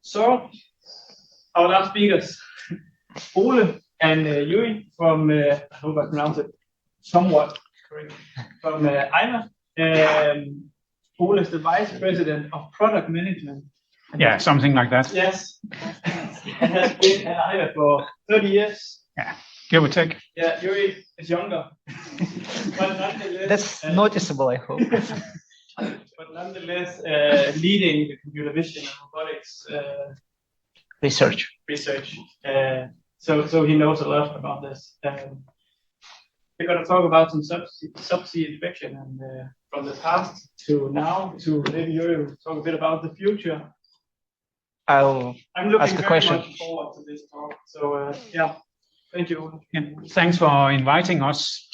So, our last speakers, Ole and Yury from, I hope I pronounce it somewhat correct, from EIVA. Ole is the Vice President of Product Management. Yeah, something like that. Yes, and has been at EIVA for 30 years. Yeah, give or take. Yeah, Yury is younger. But nonetheless, that's noticeable, I hope. But nonetheless, leading the computer vision and robotics research. So he knows a lot about this. We're going to talk about some subsea inspection and from the past to now to maybe you talk a bit about the future. I'm looking ask a very question. much forward to this talk. So yeah, thank you. Yeah, thanks for inviting us.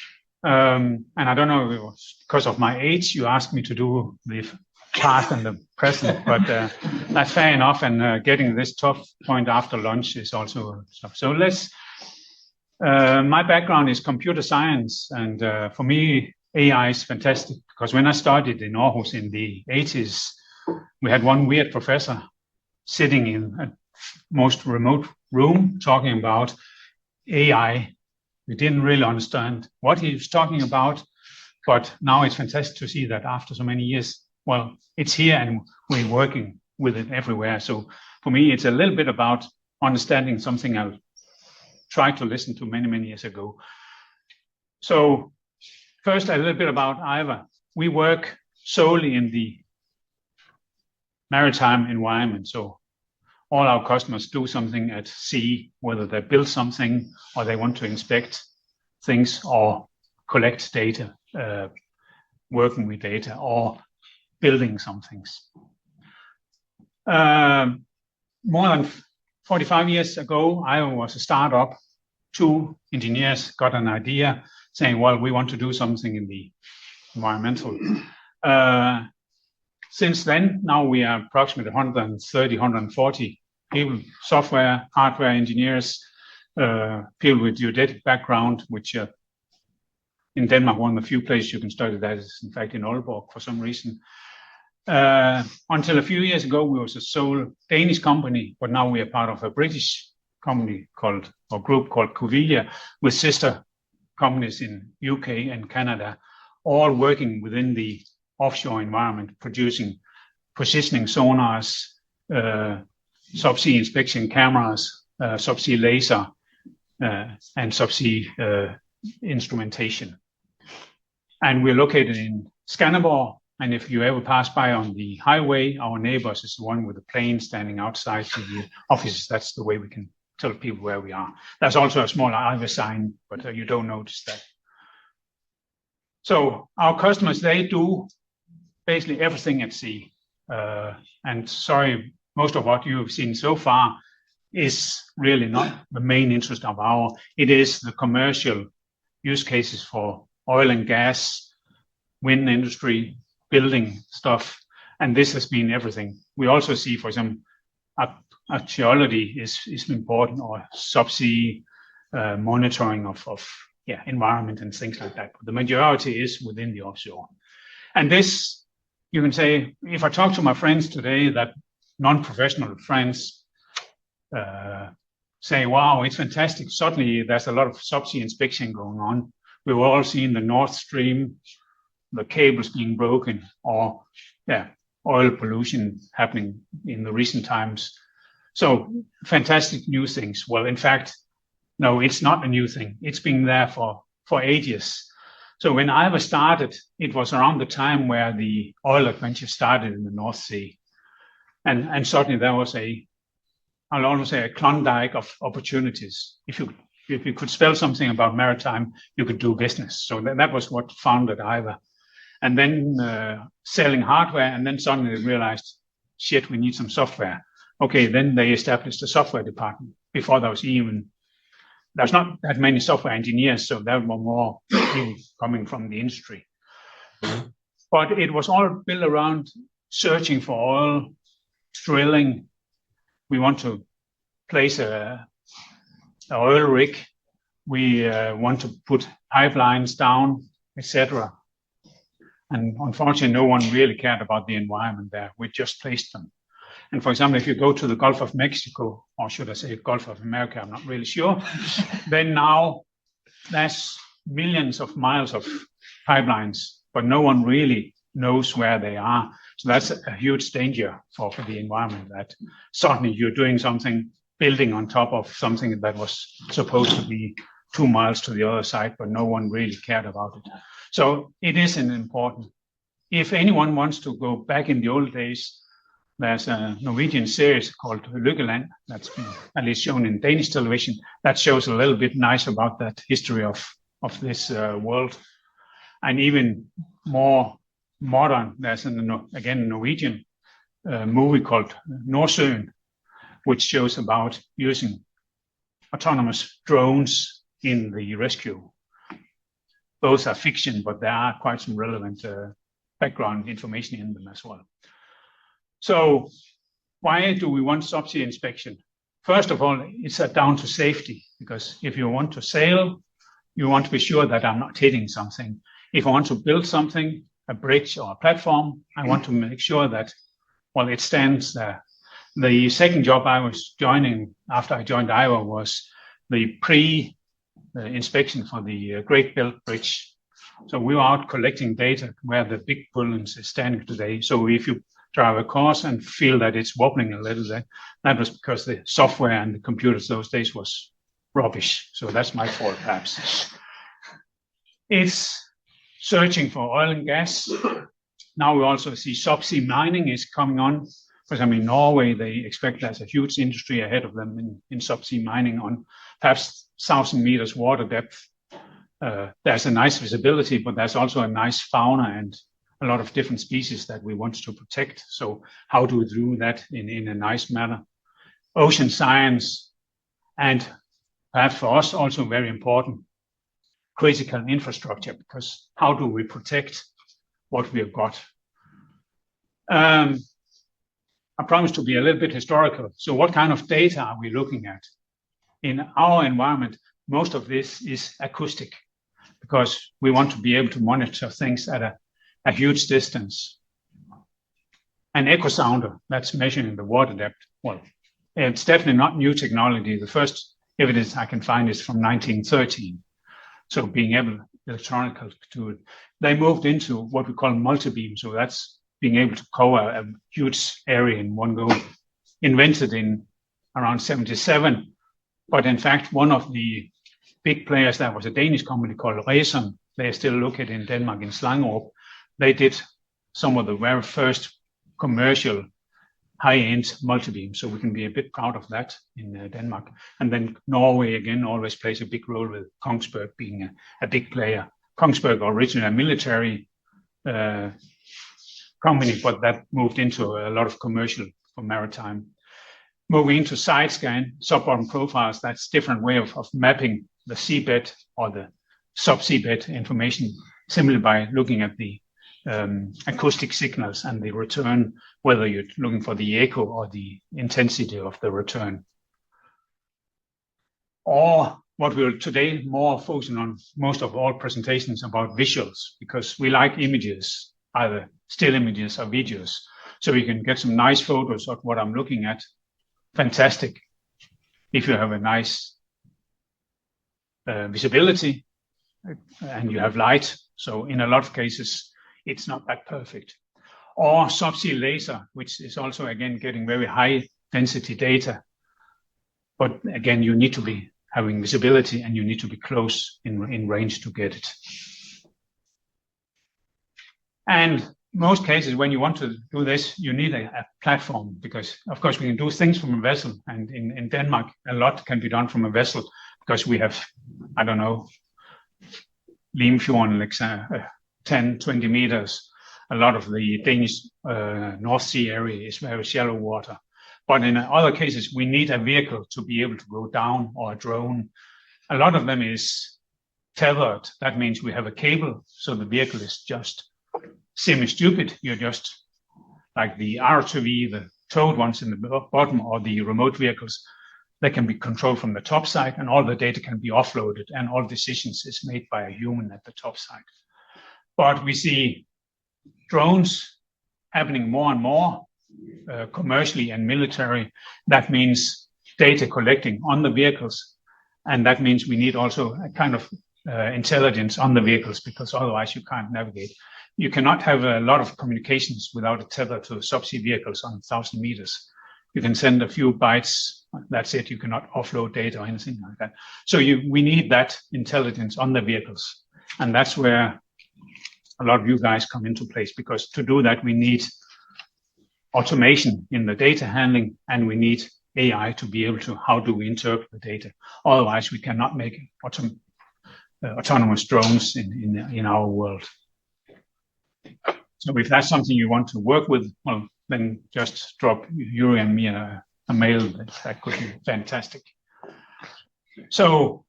And I don't know if it was because of my age you asked me to do the past and the present, but that's fair enough. And getting this tough point after lunch is also tough. So let's. My background is computer science, and for me, AI is fantastic because when I started in Aarhus in the 80s, we had one weird professor sitting in a most remote room talking about AI. We didn't really understand what he was talking about, but now it's fantastic to see that after so many years, well, it's here and we're working with it everywhere. So for me, it's a little bit about understanding something I tried to listen to many, many years ago. So first, a little bit about EIVA. We work solely in the maritime environment. So all our customers do something at sea, whether they build something or they want to inspect things or collect data, working with data or building some things. More than 45 years ago, I was a startup. 2 engineers got an idea saying, well, we want to do something in the environmental. Since then, now we are approximately 130, 140 people, software, hardware engineers, people with geodetic background, which in Denmark, one of the few places you can study that is, in fact, in Aalborg for some reason. Until a few years ago, we was a sole Danish company, but now we are part of a British company group called Covilia, with sister companies in UK and Canada, all working within the offshore environment, positioning sonars, subsea inspection cameras, subsea laser, and subsea instrumentation. And we're located in Skanderborg. And if you ever pass by on the highway, our neighbors is the one with the plane standing outside the offices. That's the way we can tell people where we are. There's also a small EIVA sign, but you don't notice that. So our customers, they do basically everything at sea. And sorry, most of what you've seen so far is really not the main interest of our. It is the commercial use cases for oil and gas, wind industry, building stuff, and this has been everything. We also see, for example, archaeology is important, or subsea monitoring of environment and things like that. But the majority is within the offshore. And this, you can say, if I talk to my friends today, that non-professional friends say, wow, it's fantastic. Suddenly there's a lot of subsea inspection going on. We've all seen the North Stream, the cables being broken, or oil pollution happening in the recent times. So fantastic new things. Well, in fact, no, it's not a new thing. It's been there for ages. So when EIVA started, it was around the time where the oil adventure started in the North Sea. And suddenly there was I'll almost say a Klondike of opportunities. If you could spell something about maritime, you could do business. So that was what founded EIVA. And then selling hardware, and then suddenly they realized, shit, we need some software. Okay, then they established a software department. Before there's not that many software engineers, so there were more people coming from the industry. But it was all built around searching for oil, drilling. We want to place an oil rig. We want to put pipelines down, etc. And unfortunately, no one really cared about the environment there. We just placed them. And for example, if you go to the Gulf of Mexico, or should I say Gulf of America, I'm not really sure, then now there's millions of miles of pipelines, but no one really knows where they are. So that's a huge danger for the environment, that suddenly you're doing something, building on top of something that was supposed to be 2 miles to the other side, but no one really cared about it. So it is an important. If anyone wants to go back in the old days, there's a Norwegian series called Lykkeland that's been at least shown in Danish television that shows a little bit nice about that history of this world. And even more modern, there's again a Norwegian movie called Nordsøen, which shows about using autonomous drones in the rescue. Both are fiction, but there are quite some relevant background information in them as well. So why do we want subsea inspection? First of all, it's down to safety, because if you want to sail, you want to be sure that I'm not hitting something. If I want to build something, a bridge or a platform, I want to make sure that, well, it stands there. The second job I was joining after I joined EIVA was the pre-inspection for the Great Belt Bridge. So we were out collecting data where the big pylons is standing today. So if you drive a course and feel that it's wobbling a little bit, that was because the software and the computers those days was rubbish. So that's my fault, perhaps. It's searching for oil and gas. Now we also see subsea mining is coming on. For example, in Norway, they expect there's a huge industry ahead of them in subsea mining on perhaps 1,000 meters water depth. There's a nice visibility, but there's also a nice fauna and a lot of different species that we want to protect. So how do we do that in a nice manner? Ocean science, and perhaps for us also very important, critical infrastructure, because how do we protect what we have got? I promise to be a little bit historical. So what kind of data are we looking at? In our environment, most of this is acoustic, because we want to be able to monitor things at a huge distance. An echo sounder that's measuring the water depth, well, it's definitely not new technology. The first evidence I can find is from 1913. So being able electronically to do it. They moved into what we call multi-beam. So that's being able to cover a huge area in one go. Invented in around 77. But in fact, one of the big players, that was a Danish company called Reson. They are still located in Denmark, in Slangerup. They did some of the very first commercial high-end multi-beam. So we can be a bit proud of that in Denmark. And then Norway, again, always plays a big role, with Kongsberg being a big player. Kongsberg originally a military company, but that moved into a lot of commercial for maritime. Moving into side scan, sub-bottom profiles, that's different way of mapping the seabed or the subsea bed information, simply by looking at the acoustic signals and the return, whether you're looking for the echo or the intensity of the return. Or what we're today more focusing on, most of all presentations about visuals, because we like images, either still images or videos. So you can get some nice photos of what I'm looking at. Fantastic if you have a nice visibility and you have light. So in a lot of cases, it's not that perfect. Or subsea laser, which is also, again, getting very high density data. But again, you need to be having visibility and you need to be close in range to get it. And most cases, when you want to do this, you need a platform, because of course we can do things from a vessel, and in Denmark a lot can be done from a vessel, because we have, I don't know, Limfjorden, like 10, 20 meters. A lot of the Danish North Sea area is very shallow water. But in other cases, we need a vehicle to be able to go down, or a drone. A lot of them is tethered. That means we have a cable, so the vehicle is just semi-stupid. You're just like the RTV, the towed ones in the bottom, or the remote vehicles. They can be controlled from the top side, and all the data can be offloaded, and all decisions is made by a human at the top side. But we see drones happening more and more. commercially and military. That means data collecting on the vehicles. And that means we need also a kind of intelligence on the vehicles, because otherwise you can't navigate. You cannot have a lot of communications without a tether to subsea vehicles on 1,000 meters. You can send a few bytes, that's it. You cannot offload data or anything like that. So we need that intelligence on the vehicles. And that's where a lot of you guys come into place, because to do that, we need automation in the data handling, and we need AI to be able to, how do we interpret the data? Otherwise, we cannot make autonomous drones in our world. So if that's something you want to work with, well, then just drop Yury and me a mail. That could be fantastic. So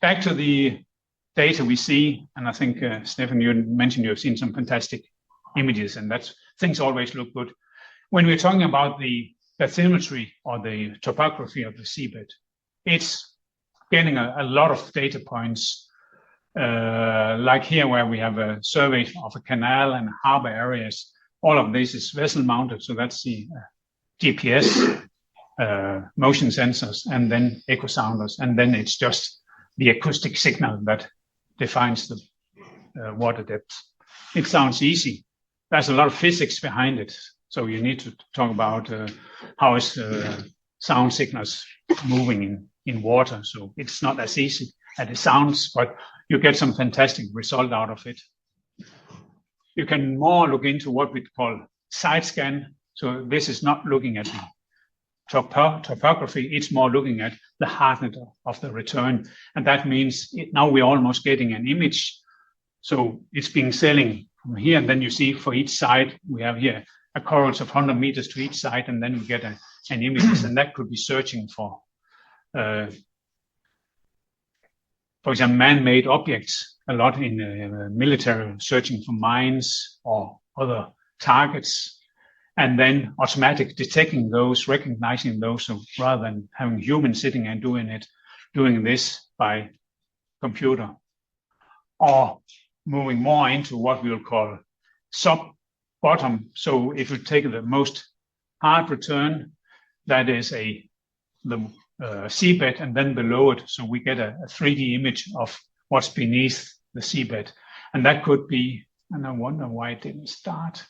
back to the data we see, and I think, Stefan, you mentioned you have seen some fantastic images, and things always look good. When we're talking about the bathymetry or the topography of the seabed, it's getting a lot of data points, like here where we have a survey of a canal and harbor areas. All of this is vessel mounted, so that's the GPS, motion sensors, and then echo sounders, and then it's just the acoustic signal that defines the water depth. It sounds easy. There's a lot of physics behind it. So you need to talk about how is sound signals moving in water. So it's not as easy as it sounds, but you get some fantastic result out of it. You can more look into what we call side scan. So this is not looking at the topography, it's more looking at the hardness of the return. And that means now we're almost getting an image. So it's being sailing from here, and then you see for each side, we have here a corals of 100 meters to each side, and then we get an image, and that could be searching for example, man-made objects, a lot in military, searching for mines or other targets, and then automatic detecting those, recognizing those, so rather than having humans sitting and doing this by computer, or moving more into what we will call sub-bottom. So if you take the most hard return, that is the seabed, and then below it, so we get a 3D image of what's beneath the seabed. And that could be, and I wonder why it didn't start.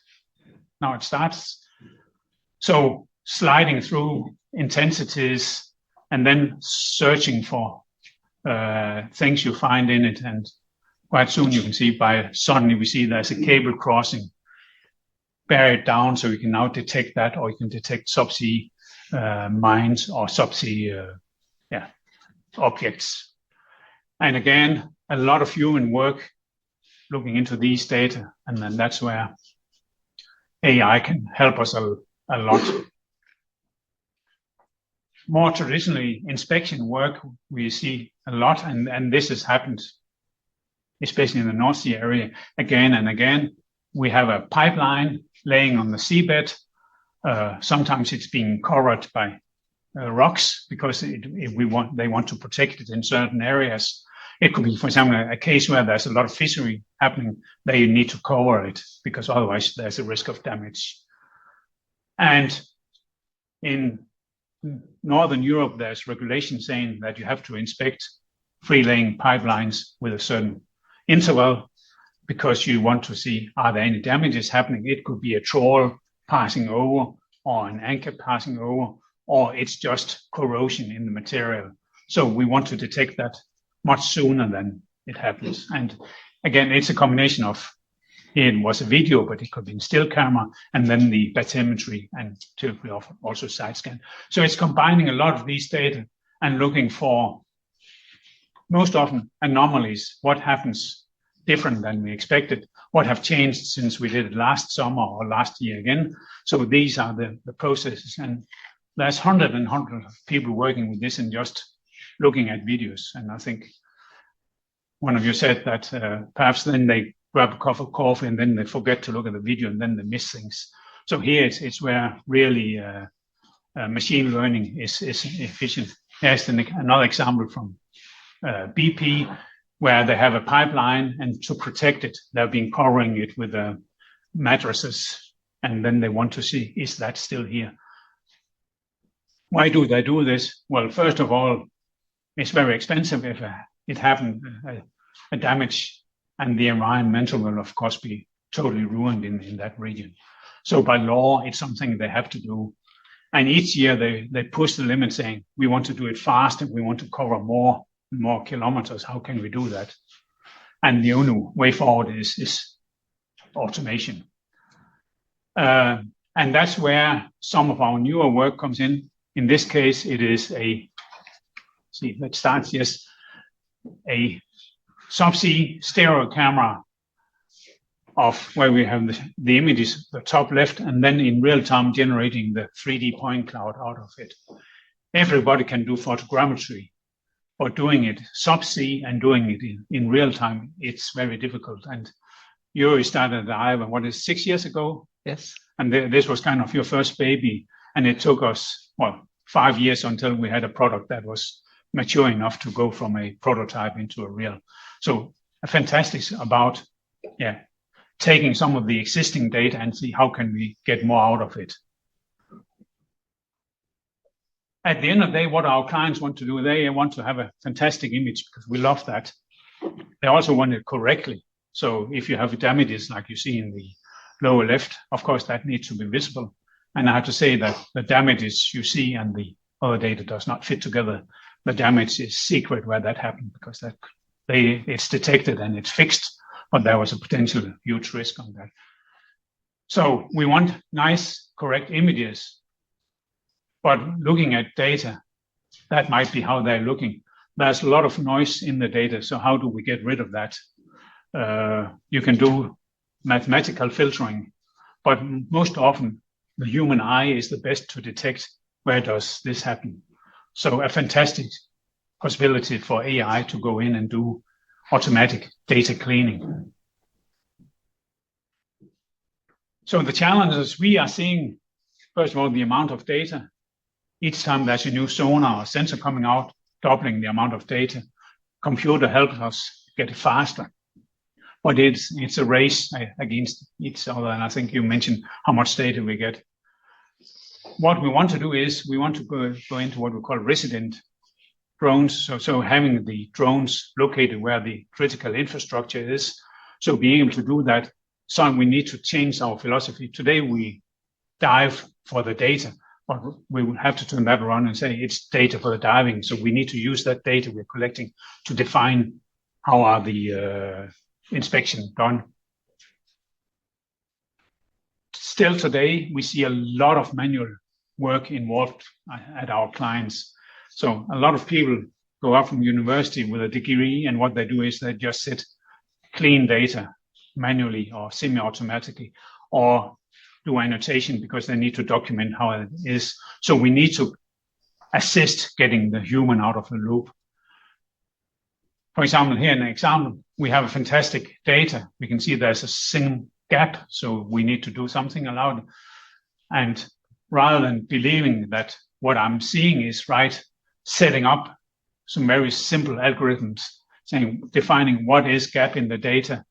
Now it starts. So sliding through intensities and then searching for things you find in it. And quite soon you can see suddenly we see there's a cable crossing, bear it down, so you can now detect that, or you can detect subsea mines or subsea objects. And again, a lot of human work looking into these data, and then that's where AI can help us a lot. More traditionally, inspection work, we see a lot, and this has happened, especially in the North Sea area, again and again. We have a pipeline laying on the seabed. Sometimes it's being covered by rocks because they want to protect it in certain areas. It could be, for example, a case where there's a lot of fishery happening. They need to cover it because otherwise there's a risk of damage. And in Northern Europe, there's regulation saying that you have to inspect free-laying pipelines with a certain interval because you want to see, are there any damages happening? It could be a trawl passing over or an anchor passing over, or it's just corrosion in the material. So we want to detect that much sooner than it happens. And again, it's a combination of, here it was a video, but it could be in still camera, and then the bathymetry and typically also side scan. So it's combining a lot of these data and looking for, most often, anomalies. What happens different than we expected? What have changed since we did it last summer or last year again? So these are the processes. And there's hundreds and hundreds of people working with this and just looking at videos. And I think one of you said that perhaps then they grab a cup of coffee and then they forget to look at the video and then they miss things. So here it's where really machine learning is efficient. Here's another example from BP, where they have a pipeline, and to protect it, they've been covering it with mattresses and then they want to see, is that still here? Why do they do this? Well, first of all, it's very expensive if it happened, a damage, and the environmental will of course be totally ruined in that region. So by law, it's something they have to do. And each year they push the limit saying, we want to do it fast and we want to cover more kilometers. How can we do that? And the only way forward is automation. And that's where some of our newer work comes in. In this case, it is a subsea stereo camera of where we have the images, the top left, and then in real time generating the 3D point cloud out of it. Everybody can do photogrammetry, but doing it subsea and doing it in real time, it's very difficult. And Yury started at EIVA, 6 years ago? Yes. And this was kind of your first baby. And it took us, 5 years until we had a product that was mature enough to go from a prototype into a real. So fantastic about, taking some of the existing data and see how can we get more out of it. At the end of the day, what our clients want to do, they want to have a fantastic image because we love that. They also want it correctly. So if you have damages like you see in the lower left, of course, that needs to be visible. And I have to say that the damages you see and the other data does not fit together. The damage is secret where that happened because it's detected and it's fixed, but there was a potential huge risk on that. So we want nice, correct images, but looking at data, that might be how they're looking. There's a lot of noise in the data, so how do we get rid of that? You can do mathematical filtering, but most often the human eye is the best to detect where does this happen. So a fantastic possibility for AI to go in and do automatic data cleaning. So the challenges we are seeing, first of all, the amount of data. Each time there's a new sonar or sensor coming out, doubling the amount of data. Computer helps us get it faster. But it's a race against each other. And I think you mentioned how much data we get. What we want to do is we want to go into what we call resident drones. So having the drones located where the critical infrastructure is. So being able to do that, so we need to change our philosophy. Today we dive for the data, but we will have to turn that around and say it's data for the diving. So we need to use that data we're collecting to define how are the inspection done. Still today, we see a lot of manual work involved at our clients. So a lot of people go out from university with a degree, and what they do is they just sit, clean data manually or semi-automatically, or do annotation because they need to document how it is. So we need to assist getting the human out of the loop. For example, here in an example, we have a fantastic data. We can see there's a single gap, so we need to do something about it. And rather than believing that what I'm seeing is right, setting up some very simple algorithms, defining what is gap in the data,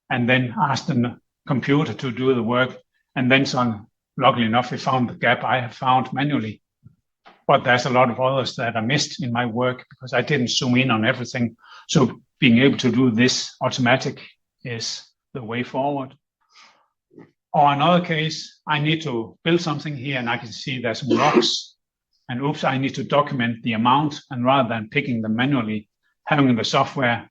and then ask the computer to do the work. And then luckily enough, we found the gap I have found manually. But there's a lot of others that are missed in my work because I didn't zoom in on everything. So being able to do this automatic is the way forward. Or another case, I need to build something here and I can see there's some rocks. And oops, I need to document the amount. And rather than picking them manually, having the software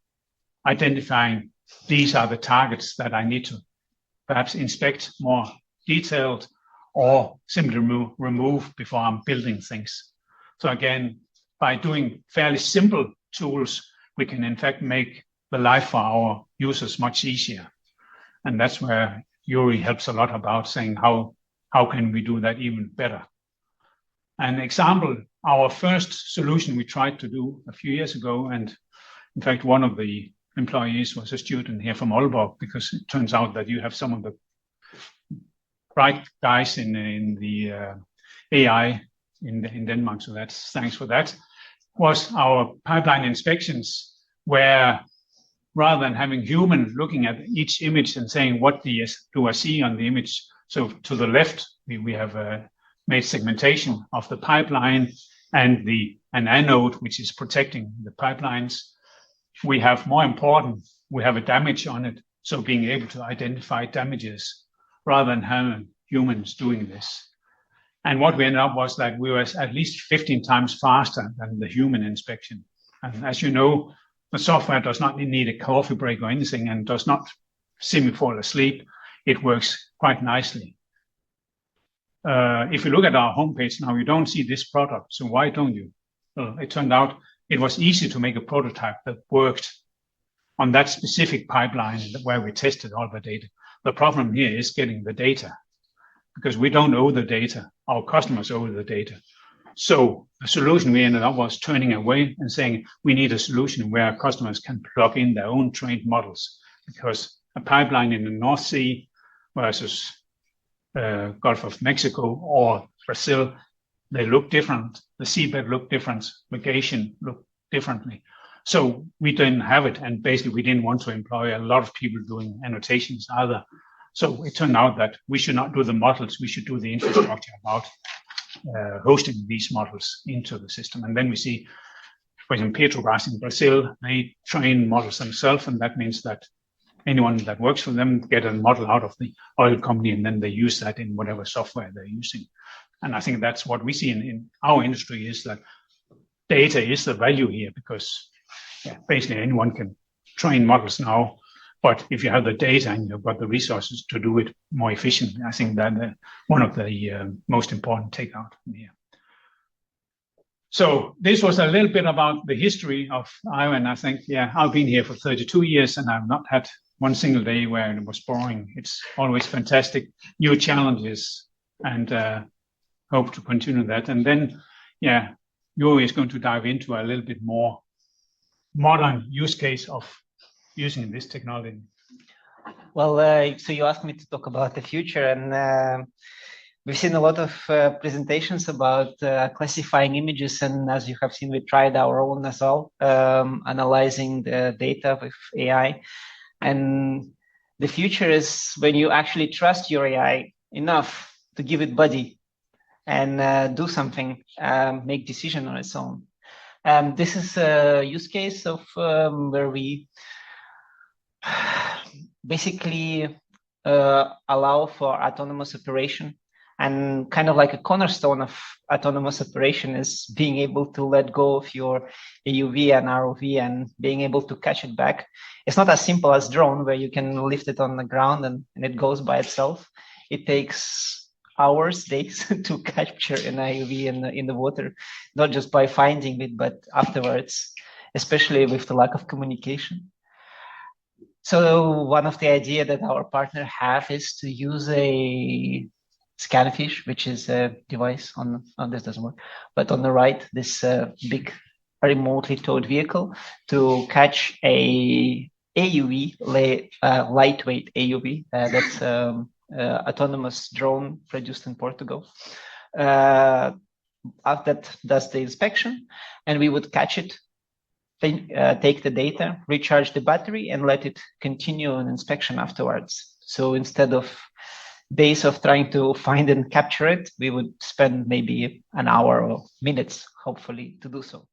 identifying these are the targets that I need to perhaps inspect more detailed or simply remove before I'm building things. So again, by doing fairly simple tools, we can in fact make the life for our users much easier. And that's where Yury helps a lot about saying how can we do that even better. An example, our first solution we tried to do a few years ago, and in fact, one of the employees was a student here from Aalborg, because it turns out that you have some of the bright guys in the AI in Denmark. So that's thanks for that. Was our pipeline inspections, where rather than having human looking at each image and saying, what do I see on the image? So to the left, we have made segmentation of the pipeline and an anode, which is protecting the pipelines. We have, more important, we have a damage on it. So being able to identify damages rather than having humans doing this. And what we ended up was that we were at least 15 times faster than the human inspection. And as you know, the software does not need a coffee break or anything and does not semi-fall asleep. It works quite nicely. If you look at our homepage now, you don't see this product. So why don't you? Well, it turned out it was easy to make a prototype that worked on that specific pipeline where we tested all the data. The problem here is getting the data, because we don't own the data. Our customers own the data. So the solution we ended up was turning away and saying we need a solution where our customers can plug in their own trained models, because a pipeline in the North Sea versus Gulf of Mexico or Brazil, they look different. The seabed look different. Migration look differently. So we didn't have it, and basically we didn't want to employ a lot of people doing annotations either. So it turned out that we should not do the models, we should do the infrastructure about hosting these models into the system. And then we see, for example, Petrobras in Brazil, they train models themselves, and that means that anyone that works for them get a model out of the oil company, and then they use that in whatever software they're using. And I think that's what we see in our industry, is that data is the value here, because basically anyone can train models now. But if you have the data and you've got the resources to do it more efficiently, I think that one of the most important takeout here. So this was a little bit about the history of EIVA, and I think, I've been here for 32 years and I've not had one single day where it was boring. It's always fantastic, new challenges, and hope to continue that. And then, Yury is going to dive into a little bit more modern use case of using this technology. Well, so you asked me to talk about the future, and we've seen a lot of presentations about classifying images, and as you have seen, we tried our own as well, analyzing the data with AI. And the future is when you actually trust your AI enough to give it body and do something, make decision on its own. This is a use case of where we basically allow for autonomous operation, and kind of like a cornerstone of autonomous operation is being able to let go of your AUV and ROV and being able to catch it back. It's not as simple as drone where you can lift it on the ground and it goes by itself. It takes hours, days to capture an AUV in the water, not just by finding it, but afterwards, especially with the lack of communication. So one of the idea that our partner have is to use a scanfish, which is a device on this doesn't work, but on the right, this big remotely towed vehicle to catch a AUV, lightweight AUV, that's autonomous drone produced in Portugal. That does the inspection, and we would catch it, take the data, recharge the battery, and let it continue an inspection afterwards. So instead of days of trying to find and capture it, we would spend maybe an hour or minutes, hopefully, to do so.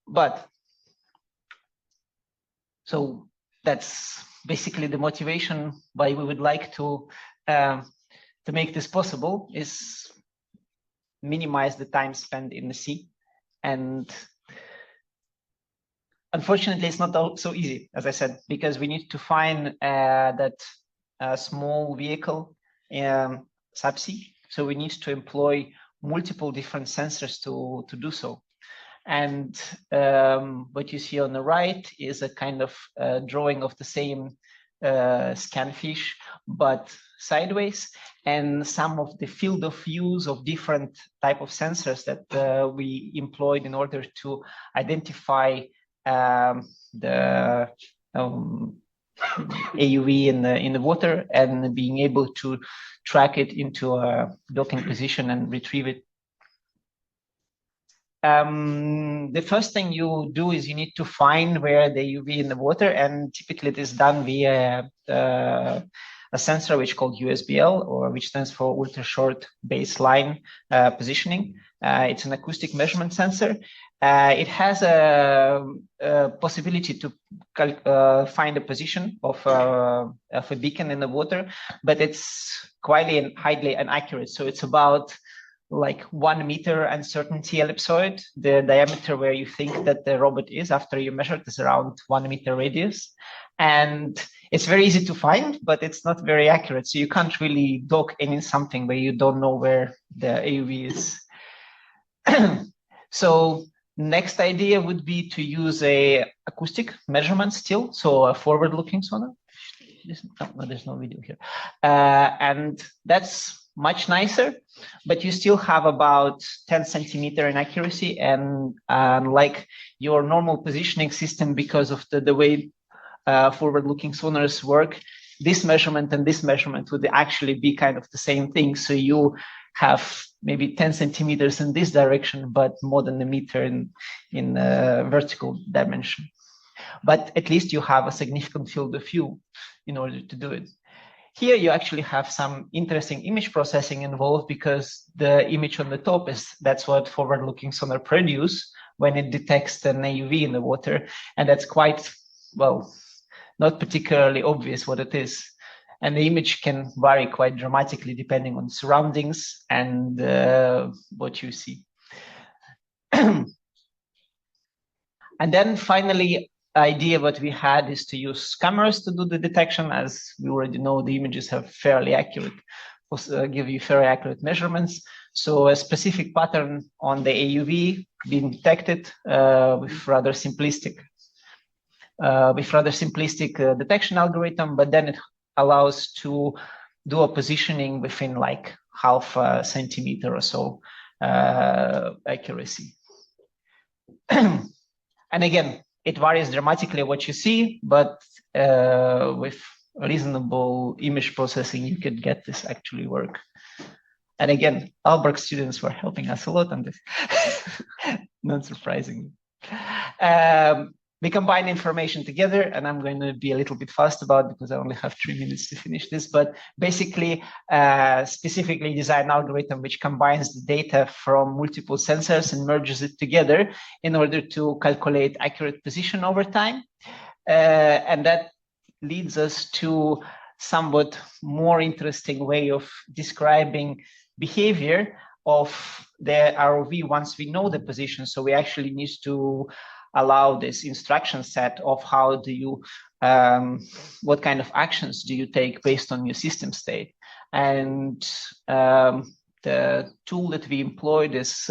But so that's basically the motivation why we would like to make this possible, is minimize the time spent in the sea. And unfortunately, it's not so easy, as I said, because we need to find that small vehicle subsea. So we need to employ multiple different sensors to do so. And what you see on the right is a kind of drawing of the same scanfish, but sideways, and some of the field of use of different type of sensors that we employed in order to identify the AUV in the water, and being able to track it into a docking position and retrieve it. The first thing you do is you need to find where the AUV in the water, and typically it is done via a sensor which is called USBL, or which stands for ultra short baseline positioning. It's an acoustic measurement sensor. It has a possibility to find the position of a beacon in the water, but it's quite highly inaccurate. So it's about like 1 meter uncertainty ellipsoid. The diameter where you think that the robot is after you measure it is around 1 meter radius. And it's very easy to find, but it's not very accurate. So you can't really dock in something where you don't know where the AUV is. So next idea would be to use a acoustic measurement still, so a forward-looking sonar. There's no video here, and that's much nicer, but you still have about 10 centimeter inaccuracy, and like your normal positioning system, because of the way forward-looking sonars work, this measurement and this measurement would actually be kind of the same thing. So you have maybe 10 centimeters in this direction, but more than a meter in vertical dimension. But at least you have a significant field of view in order to do it. Here you actually have some interesting image processing involved, because the image on the top that's what forward-looking sonar produce when it detects an AUV in the water, and that's quite, well, not particularly obvious what it is. And the image can vary quite dramatically depending on surroundings and what you see. And then finally, idea what we had is to use cameras to do the detection. As we already know, the images have fairly accurate, give you very accurate measurements. So a specific pattern on the AUV being detected with rather simplistic detection algorithm, but then it allows to do a positioning within like half a centimeter or so accuracy. And again, it varies dramatically what you see, but with reasonable image processing, you could get this actually work. And again, Aalborg students were helping us a lot on this, not surprisingly. We combine information together, and I'm going to be a little bit fast about it because I only have 3 minutes to finish this, but basically specifically design algorithm which combines the data from multiple sensors and merges it together in order to calculate accurate position over time. And that leads us to somewhat more interesting way of describing behavior of the ROV once we know the position. So we actually need to allow this instruction set of how do you, what kind of actions do you take based on your system state. And the tool that we employed is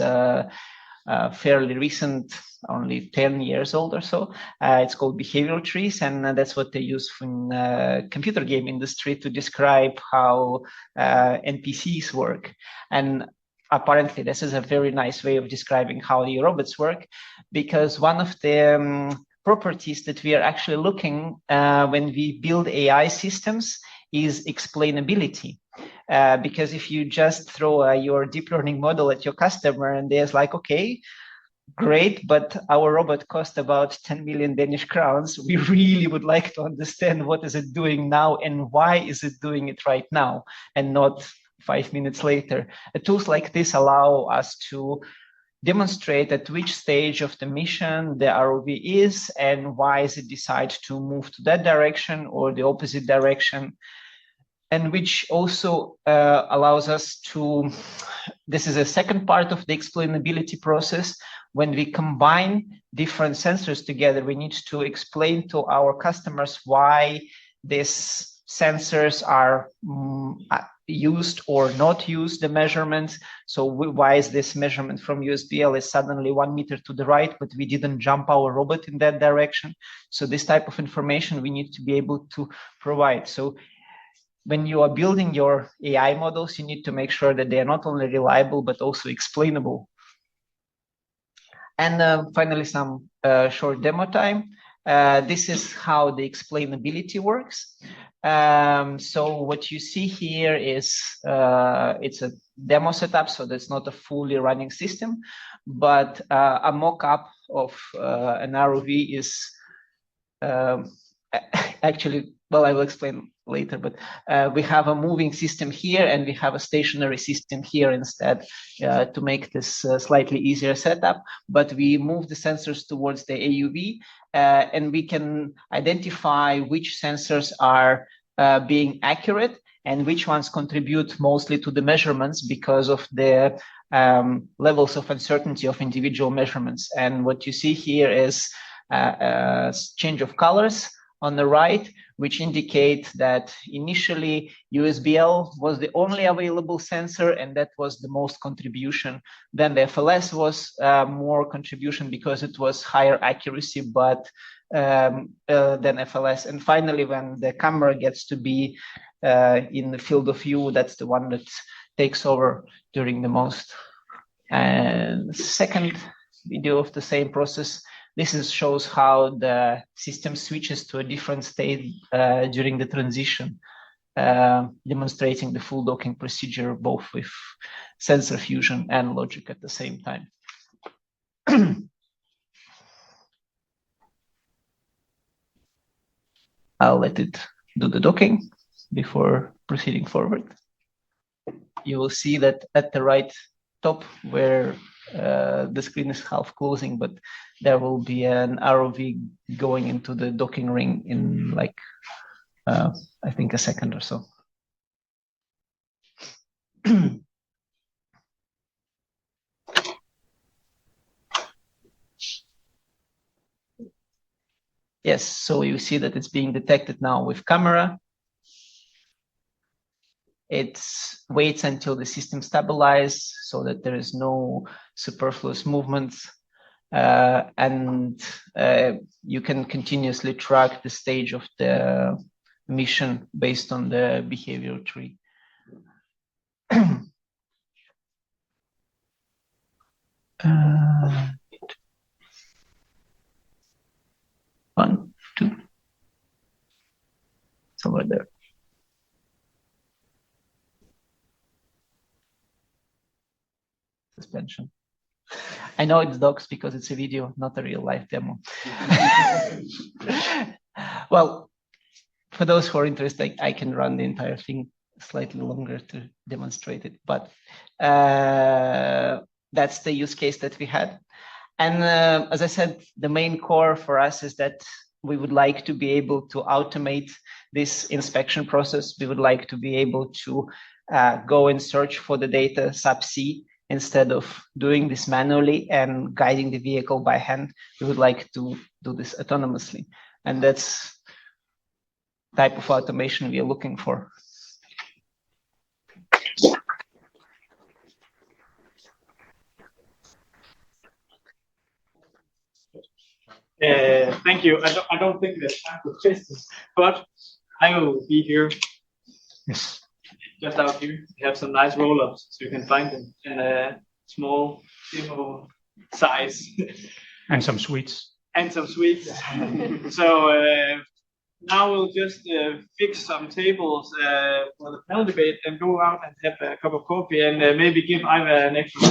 fairly recent, only 10 years old or so. It's called behavioral trees, and that's what they use in the computer game industry to describe how NPCs work. And apparently, this is a very nice way of describing how the robots work, because one of the properties that we are actually looking when we build AI systems is explainability. Because if you just throw your deep learning model at your customer and there's like, okay, great, but our robot cost about 10 million Danish crowns. We really would like to understand what is it doing now and why is it doing it right now and not 5 minutes later. Tools like this allow us to demonstrate at which stage of the mission the ROV is and why is it decide to move to that direction or the opposite direction. And which also allows us to, this is a second part of the explainability process. When we combine different sensors together, we need to explain to our customers why these sensors are used or not used, the measurements. So why is this measurement from USBL is suddenly 1 meter to the right, but we didn't jump our robot in that direction. So this type of information we need to be able to provide. So when you are building your AI models, you need to make sure that they are not only reliable, but also explainable. And finally, some short demo time. This is how the explainability works. So what you see here is it's a demo setup, so that's not a fully running system, but a mock-up of an ROV is actually well, I will explain later, but we have a moving system here and we have a stationary system here instead to make this slightly easier setup. But we move the sensors towards the AUV and we can identify which sensors are being accurate and which ones contribute mostly to the measurements because of the levels of uncertainty of individual measurements. And what you see here is a change of colors on the right, which indicate that initially USBL was the only available sensor and that was the most contribution. Then the FLS was more contribution because it was higher accuracy, but than FLS. And finally, when the camera gets to be in the field of view, that's the one that takes over during the most. And second video of the same process, this shows how the system switches to a different state during the transition, demonstrating the full docking procedure, both with sensor fusion and logic at the same time. I'll let it do the docking before proceeding forward. You will see that at the right top where the screen is half closing, but there will be an ROV going into the docking ring in like, I think a second or so. Yes, so you see that it's being detected now with camera. It waits until the system stabilizes so that there is no superfluous movements. And you can continuously track the stage of the mission based on the behavioral tree. 1, 2, somewhere there. Suspension. I know it's docs because it's a video, not a real life demo. Well, for those who are interested, I can run the entire thing slightly longer to demonstrate it, but that's the use case that we had. And as I said, the main core for us is that we would like to be able to automate this inspection process. We would like to be able to go and search for the data subsea instead of doing this manually and guiding the vehicle by hand. We would like to do this autonomously. And that's the type of automation we are looking for. Thank you. I don't think there's time for questions, but I will be here. Yes. Just out here. We have some nice roll-ups, so you can find them in a small, size. And some sweets. And some sweets. So now we'll just fix some tables for the panel debate and go out and have a cup of coffee and maybe give EIVA an extra.